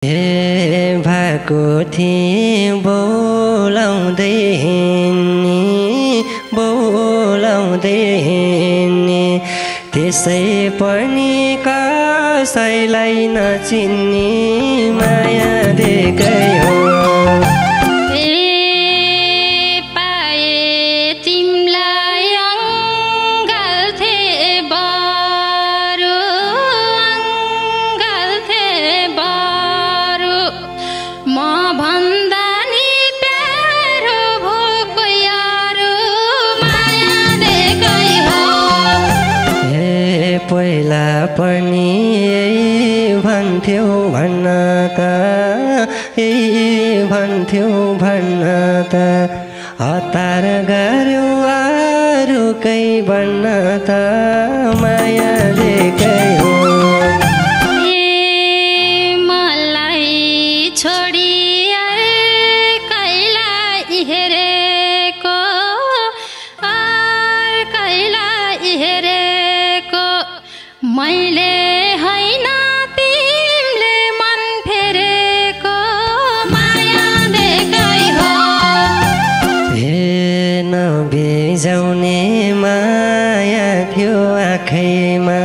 भएको थिएँ बोलाउँदै हिँड्ने त्यसै पनि कसैलाई नचिन्ने माया देकै हो। पहिला पनि भन्थ्यौ भन्न त हतार गर्यो अरूकै बन्न त माया देकै हो। मलाई छोडी अर्कैलाई हेरेको मैले हैन तिमीले मन फेरेको माया देकै हो। नबिजाउने माया थियो आँखैमा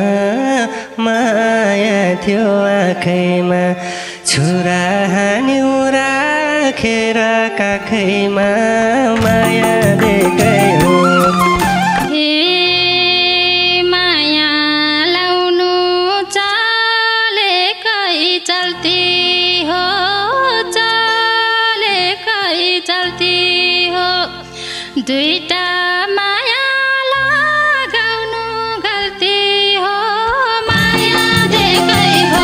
छुरा हान्यौ राखेर काखैमा माया देकै हो। दुईटा माया लगाउनु गल्ती हो माया देकै हो।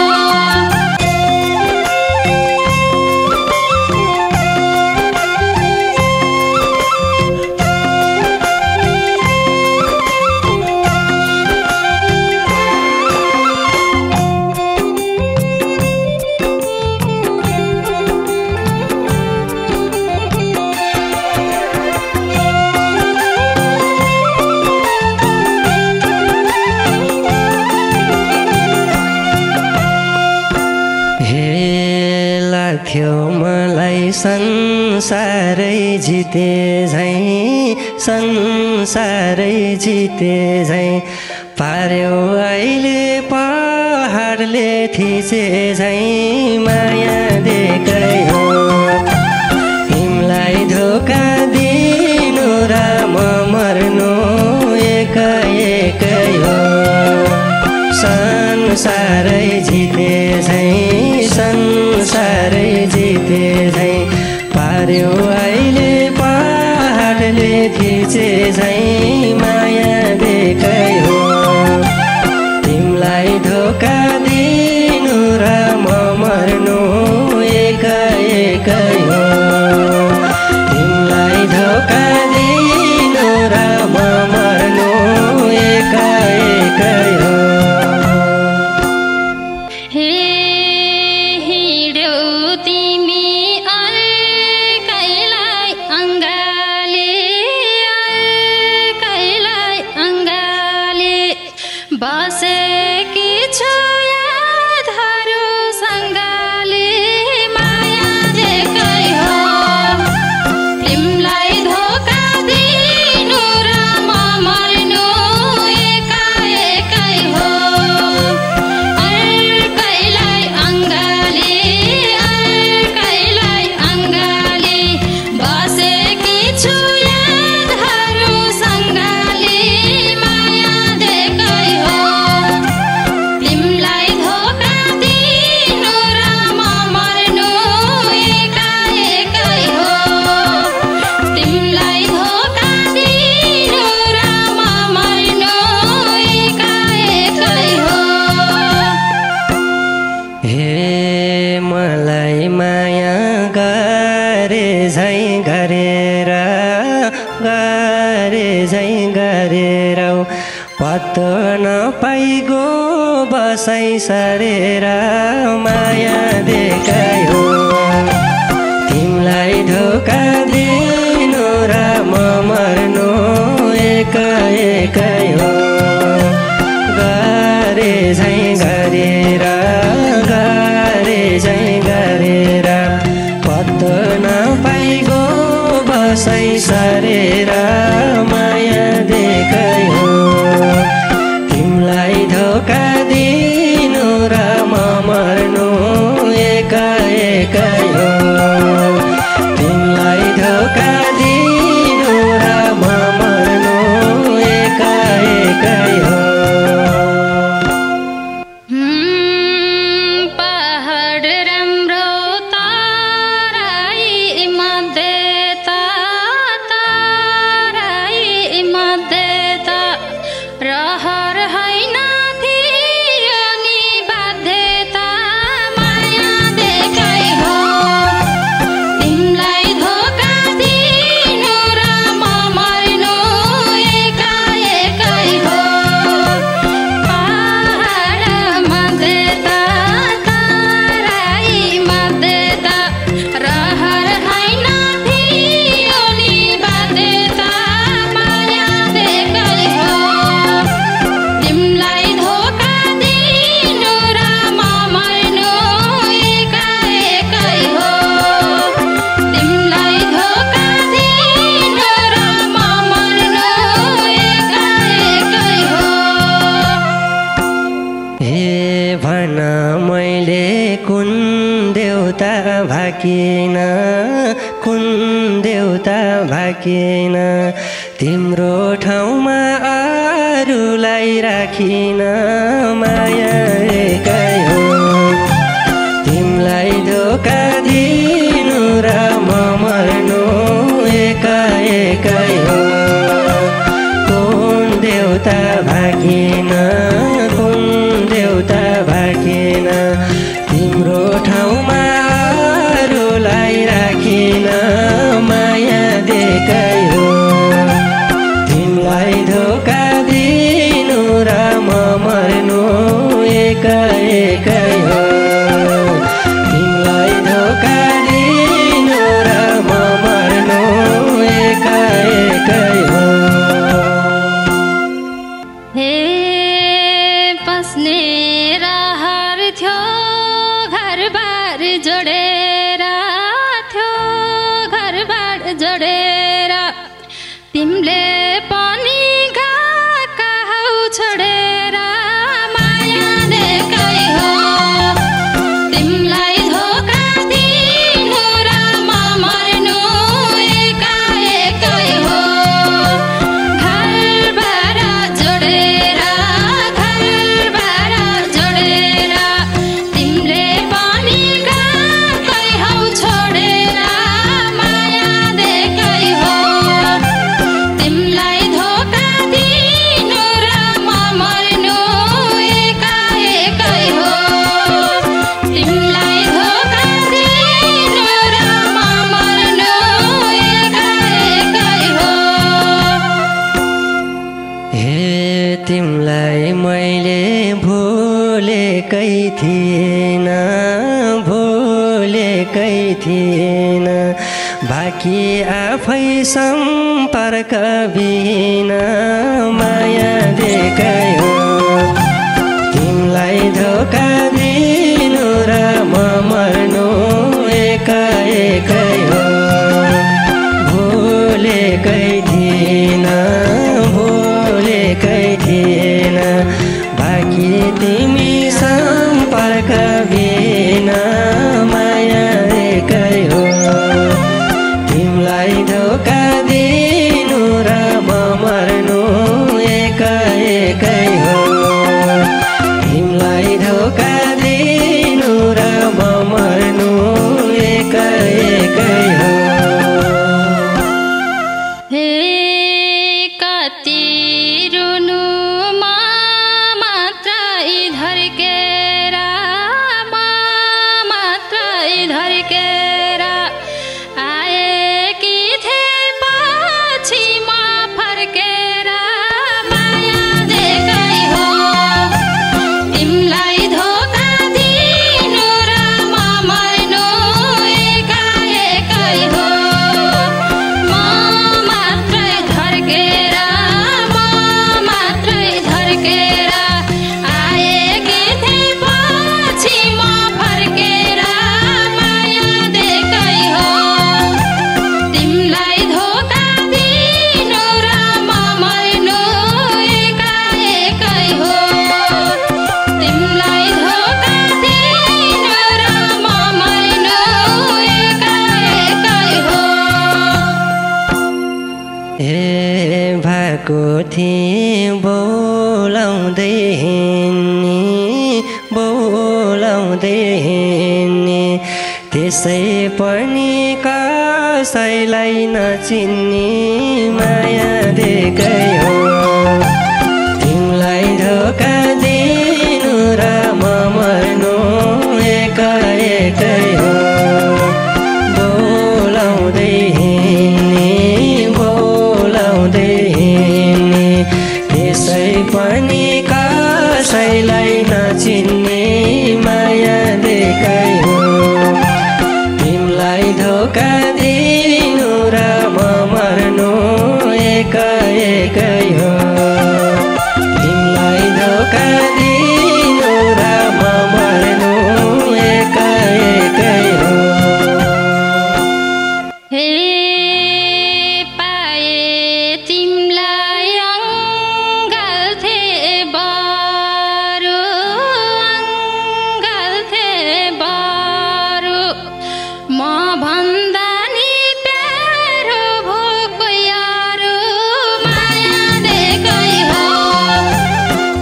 लाग्थ्यो मलाई संसारै जिते झैं पार्यो अहिले पहाडले थिचे झैं माया देकै हो। तिमीलाई धोका दिनु र म मर्नु एकै हो। संसारै जिते झैं पार्यो अहिले पहाडले थिचे झैं माया देकै हो। तिमीलाई धोका दिनु र म मर्नु एकै हो। तिमीलाई धोका दिनु र म मर्नु एकै हो। बसेकी छु यादहरू सँगले माया देकै हो। तिमीलाई धोका दिनु र म मर्नु एकै हो। अर्कैलाई अङ्गाले बसेकी छु यादहरू सँगले माया देकै हो। तिमीलाई धोका दिनु र म मर्नु एकै हो। तिमीलाई धोका दिनु र म मर्नु एकै हो। मलाई माया गरे झैं गरेर पत्तो नपाइगो बसाइ सरेर माया देकै हो। तिमीलाई धोका दिनु र म मर्नु एकै हो। गरे झैं गरेर एका एकै हो तिमीलाई धोका दिनु र म मर्नु एका एकै हो पहाड राम्रो ताराई मध्ये ताराई मध्ये रहर होइन थियो नि बाध्यता माया देखाइ हो तिमीलाई धोका दिनु र म मर्नु एका एकै हो पहाड मध्ये ताराई मध्ये रहर होइन थियो नि बाध्यता माया देखाइ हो तिमीलाई धोका दिनु र म मर्नु एका एकै हो तिमीलाई धोका दिनु र म मर्नु एका एकै हो हे भन मैले कुन देउता भाकिन कुन देउता भाकिन तिम्रो ठाउँमा अरूलाई राखिन माया एकै हो तिमीलाई धोका दिनु र म मर्नु एका एकै हो कुन देउता भाकिन कुन देउता भाकिन तिम्रो ठाउँमा अरूलाई राखिन माया देखाइ हो तिमीलाई धोका दिनु र म मर्नु एका एकै हो तिमीलाई धोका दिनु र म मर्नु एका एकै हो हे पस्ने रहर थियो घरबार जोडेर थियो घरबार जोडेर तिमीले पनि गएका हौ छोडेर माया देखाइ हो तिमीलाई धोका दिनु र म मर्नु एका एकै हो घरबार जोडेर तिमीले पनि गएकै हौ छोडेर माया देखाइ हो तिमीलाई धोका दिनु र म मर्नु एका एकै हो तिमीलाई धोका दिनु र म मर्नु एका एकै हो हे तिमीलाई मैले भुलेकै थिएन बाँकी आफै सम्पर्क बिना माया देखाइ हो तिमीलाई धोका दिनु र म मर्नु एका एकै हो भुलेकै थिएन बाँकी तिमी सम्पर्क बिना माया एकै हो तिमीलाई धोका दिनु र म मर्नु एका एकै हो तिमीलाई धोका दिनु र म मर्नु गएको थिएँ बोलाउँदै हिँड्ने बोलाउँदै हिँड्ने त्यसै पनि कसैलाई नचिन्ने माया दिएकै हो तिमीलाई धोका दिनु र म मर्नु एकै हो बोलाउँदै हिँड्ने बोलाउँदै हिँड्ने त्यसै पनि कसैलाई नचिन्ने माया दिएकै हो तिमीलाई धोका दिनु र म मर्नु एकै हो तिमीलाई धोका दिनु र म मर्नु एकै हो हे पाए तिमलाई अङ्गाल्थे बरु म भन्दा नि प्यारो भोको यारो माया दिएकै हो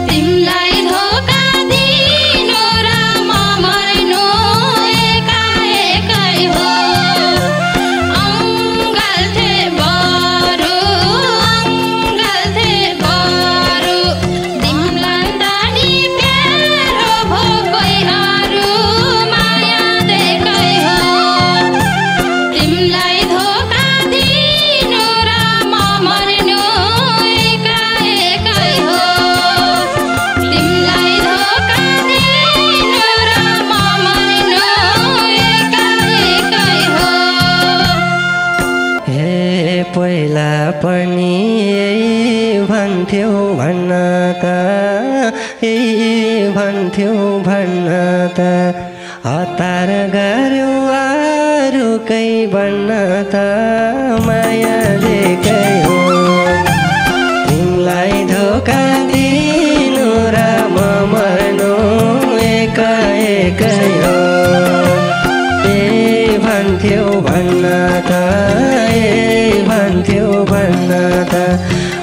तिमीलाई धोका दिनु र म मर्नु एकै हो अङ्गाल्थे बरु तिमीलाई दानी प्यारो भोको यारो माया दिएकै हो तिमीलाई धोका दिनु र म मर्नु एकै हो तिमीलाई धोका दिनु र म मर्नु एकै हो हे पहिला पनि भन्थ्यौ भन्न त भन्थ्यौ भन्न त हतार गर्यो अरूकै बन्न त माया दिएकै हो तिमीलाई धोका दिनु र म मर्नु एकै हो भन्थ्यौ भन्न त भन्थ्यौ भन्न त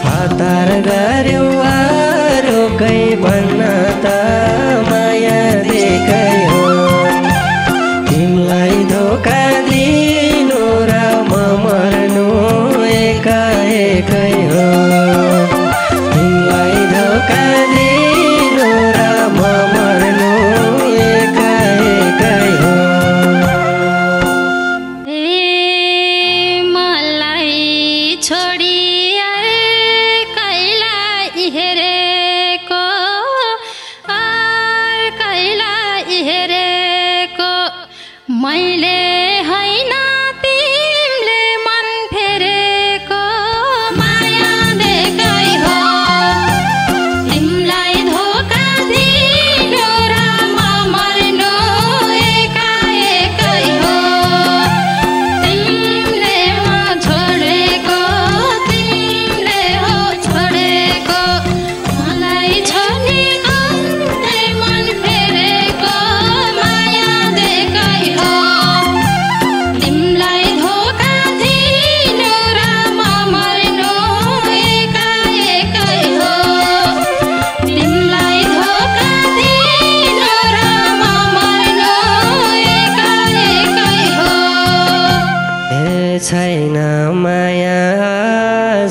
हतार गर्यो अरूकै भन्न त माया दिएकै हो तिमीलाई धोका दिनु र म मर्नु एकै हो तिमीलाई धोका दिनु र म मर्नु एकै हो मलाई छोडी अर्कैलाई हेरेको मैले होइन तिमीले मन फेरेको माया दिएकै हो तिमीलाई धोका दिनु र म मर्नु एकै हो तिमीले म छोडेको तिमीले हो छोडेको मलाई छोड्ने अन्त्य मन फेरेको माया दिएकै हो तिमीलाई धोका दिनु र म मर्नु एकै हो तिमीलाई धोका दिनु र म मर्नु एकै हो छैन माया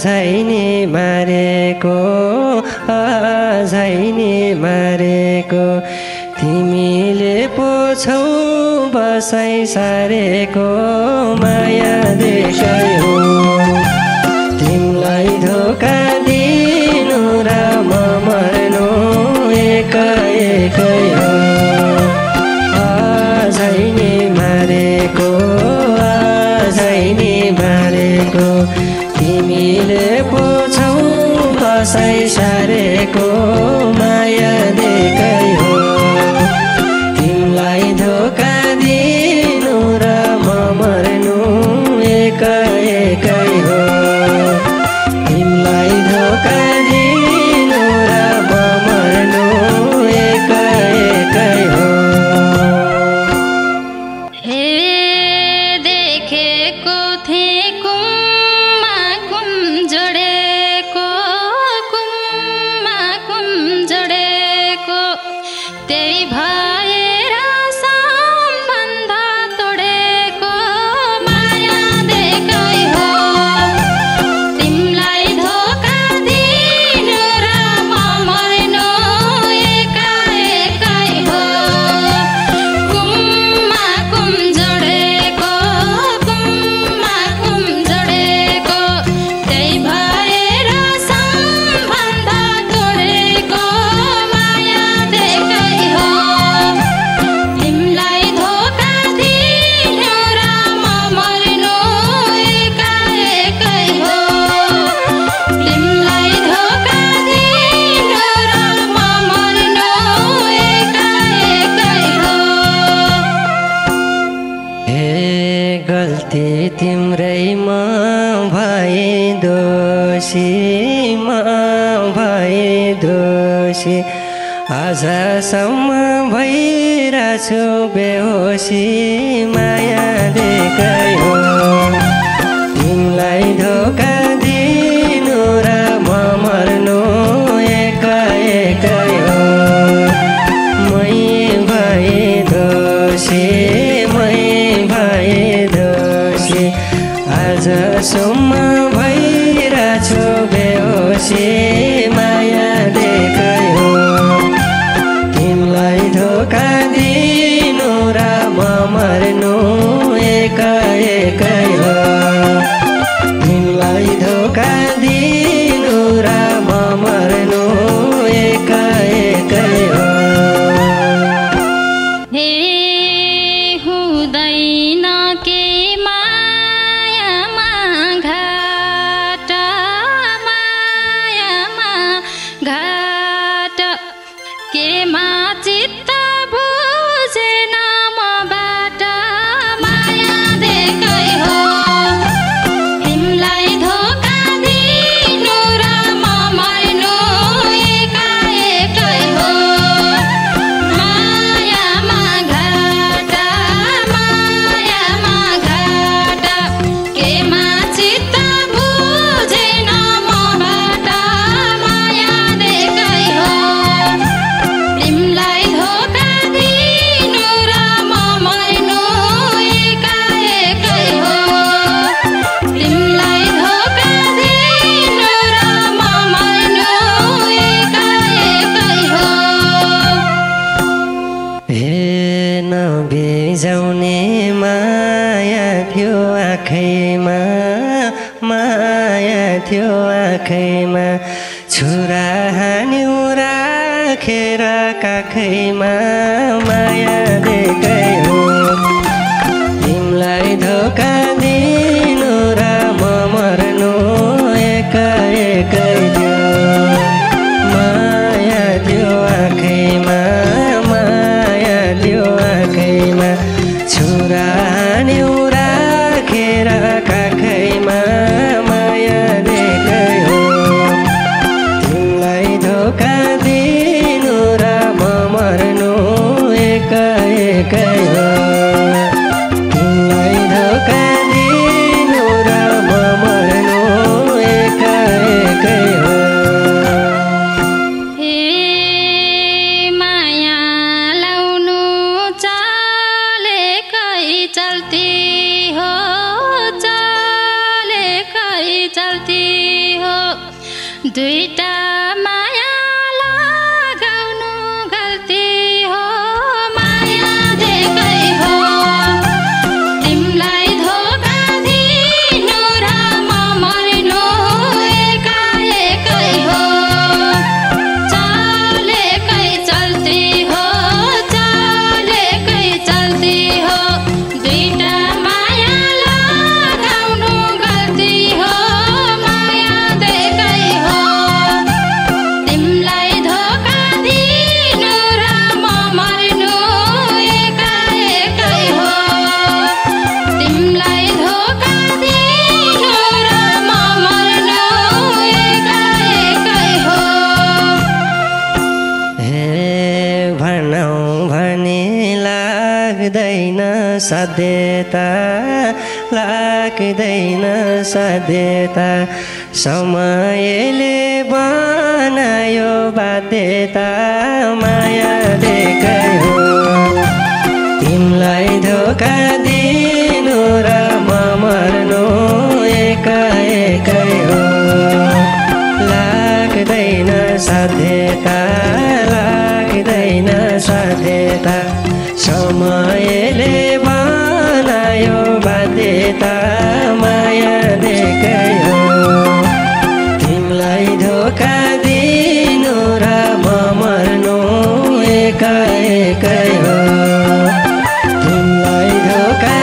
झैनी मारेको झैनी मारेको तिमीले पो छौ बसाइ सारेको माया दिएकै हो तिमीलाई धोका दिनु र म मर्नु एकै हो झैनी मारेको झैनी मारेको तिमीले पो छौ बसाइ सारेको माया दिएकै हो तिमीलाई धोका दिनु र म मर्नु एकै हो तिमीलाई धोका दिनु र म मर्नु एकै हो हे देखेको थिएँ कुममा कुम जोडेको बेहोसी आजसम्म भइरहेछु बेहोसी माया देखाइ हो तिमीलाई धोका दिनु र म मर्नु एका एकै हो मै भए दोषी आजसम्म भइरहेछु बेहोसी माया देखाइ हो तिमीलाई धोका दिनु र म मर्नु एका एकै हो तिमीलाई धोका दिनु र म मर्नु एका एकै हो आँखैमा छुरा हान्यौ राखेर काखैमा माया देखाइ हो तिमीलाई धोका दिनु र म मर्नु एका एकै थियो माया थियो आँखैमा माया थियो आँखैमा छुरा हान्यौ राखेर काखैमा माया देखाइ हो तिमीलाई धोका दिनु र म मर्नु एका एकै हो तिमीलाई धोका दिनु र म मर्नु एका एकै हो दुईटा माया लगाउनु गल्ती हो माया देखाइ हो तिमीलाई धोका दिनु र म मर्नु एका एकै हो चलेकै चल्ती हो चलेकै चल्ती हो दुईटा माया लगाउनु गल्ती हो माया देखाइ हो तिमीलाई धोका दिनु र म मर्नु एका एकै हो तिमीलाई धोका दिनु र म मर्नु एका एकै हो हे भनौ भने लाग्दैन साध्यता लाग्दैन साध्यता समयले बनायो बाध्यता माया देखाइ हो तिमीलाई धोका दिनु र म मर्नु एका एकै हो लाग्दैन साध्यता लाग्दैन साध्यता समयले बनायो बाध्यता माया देखाइ हो तिमीलाई धोका दिनु र म मर्नु एका एकै हो तिमीलाई धोका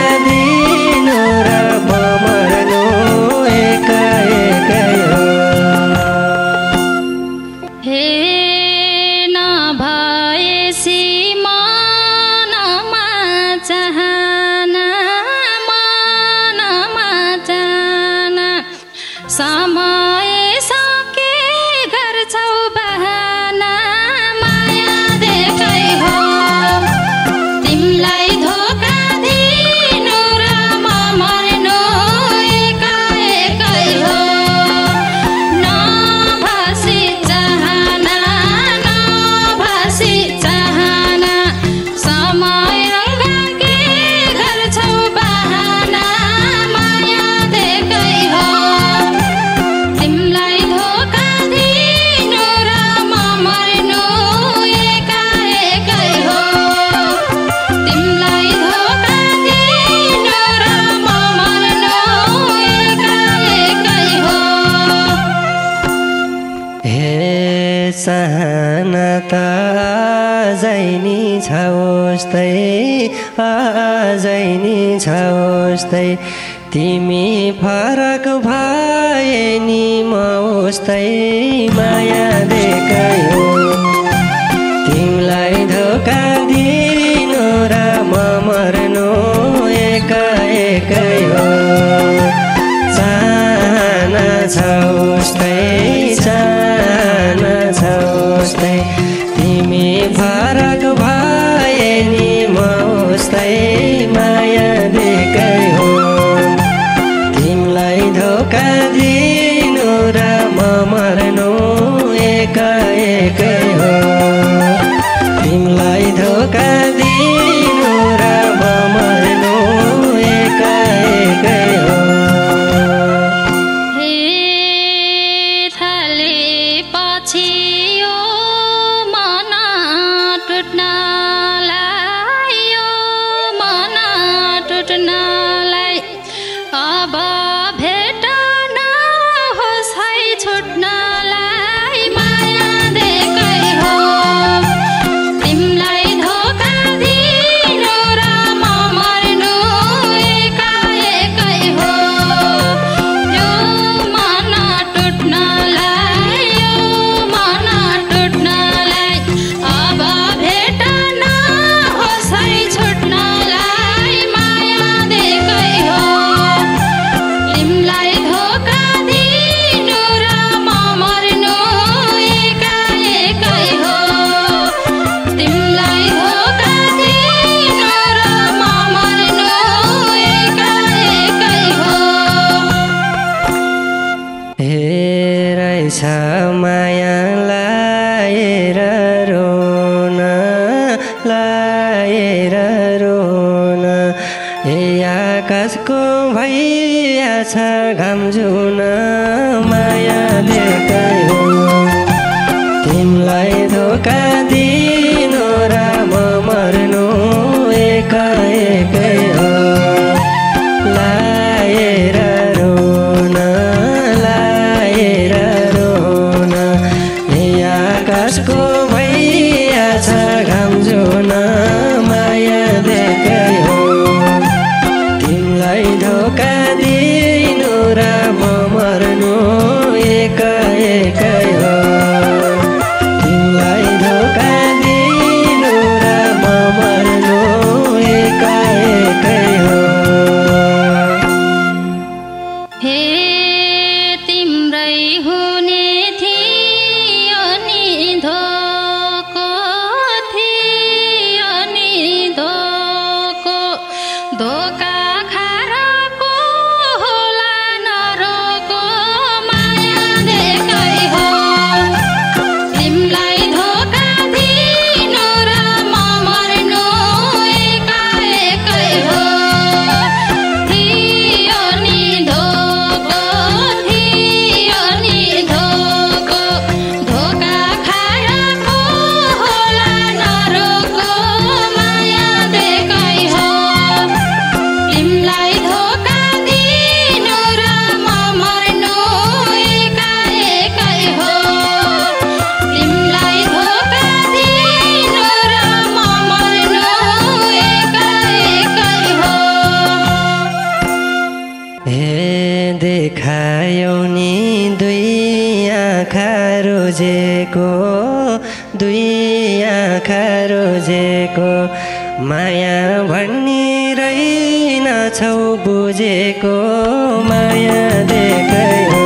चाहना त आजै छ उस्तै आजै छ उस्तै तिमी फरक भए नि म उस्तै माया देकै हो तिमीलाई धोका दिनु र म मर्नु एका एकै हो चाहना छ उस्तै चाहना छ उस्तै तिमी फरक भए नि म उस्तै माया देकै हो तिमीलाई धोका दिनु र म मर्नु एका एकै हो तिमीलाई धोका दिनु र म मर्नु एका एकै हो हे थालेपछि यो मन टुट्नलाई अब भेट नहोस् है छुट्नलाई माया देकै हो तिमीलाई धोका दिनु र म मर्नु एका एकै हो यो मन टुट्नलाई अब भेट नहोस् है छुट्नलाई माया देकै हो तिमीलाई धोका दिनु र म मर्नु एका एकै हो तिमीलाई धोका दिनु र म मर्नु एका एकै हो हेरेछ माया लाएर रोन हे आकाशको भैया छ घाम जुन माया देकै हो तिमीलाई धोका दिनु र म मर्नु एका एकै हो लाएर रोन हे आकाशको भैया छ घाम जुन माया देकै हो तिमीलाई धोका दिनु र म मर्नु एका एकै हो तिमीलाई धोका दिनु र म मर्नु एका एकै हो हे तिम्रै हुने थियो नि धोको धोका खाराको होला नरोको माया देकै हो तिमीलाई धोका दिनु र म मर्नु एका एकै हो थियो नि धोको धोका खाराको होला नरोको माया देकै हो तिमीलाई धोका दिनु र म मर्नु एका एकै हो तिमीलाई धोका दिनु र म मर्नु एका एकै हो हे देखायौ नि दुई आँखा रोजेको माया भन्ने रहेनछौ बुझेको माया देकै हो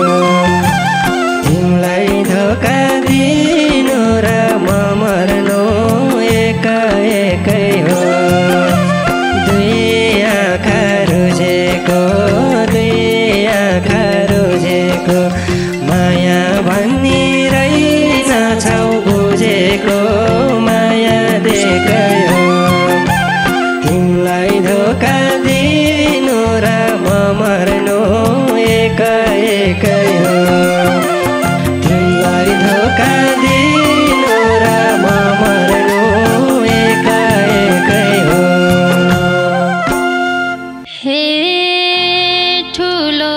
तिमीलाई धोका दिनु र म मर्नु एका एकै हो दुई आँखा रोजेको माया भन्ने रहेनछौ बुझेको माया देकै हो तिमीलाई धोका दिनु र म मर्नु एका एकै हो तिमीलाई धोका दिनु र म मर्नु एका एकै हो हे ठुलो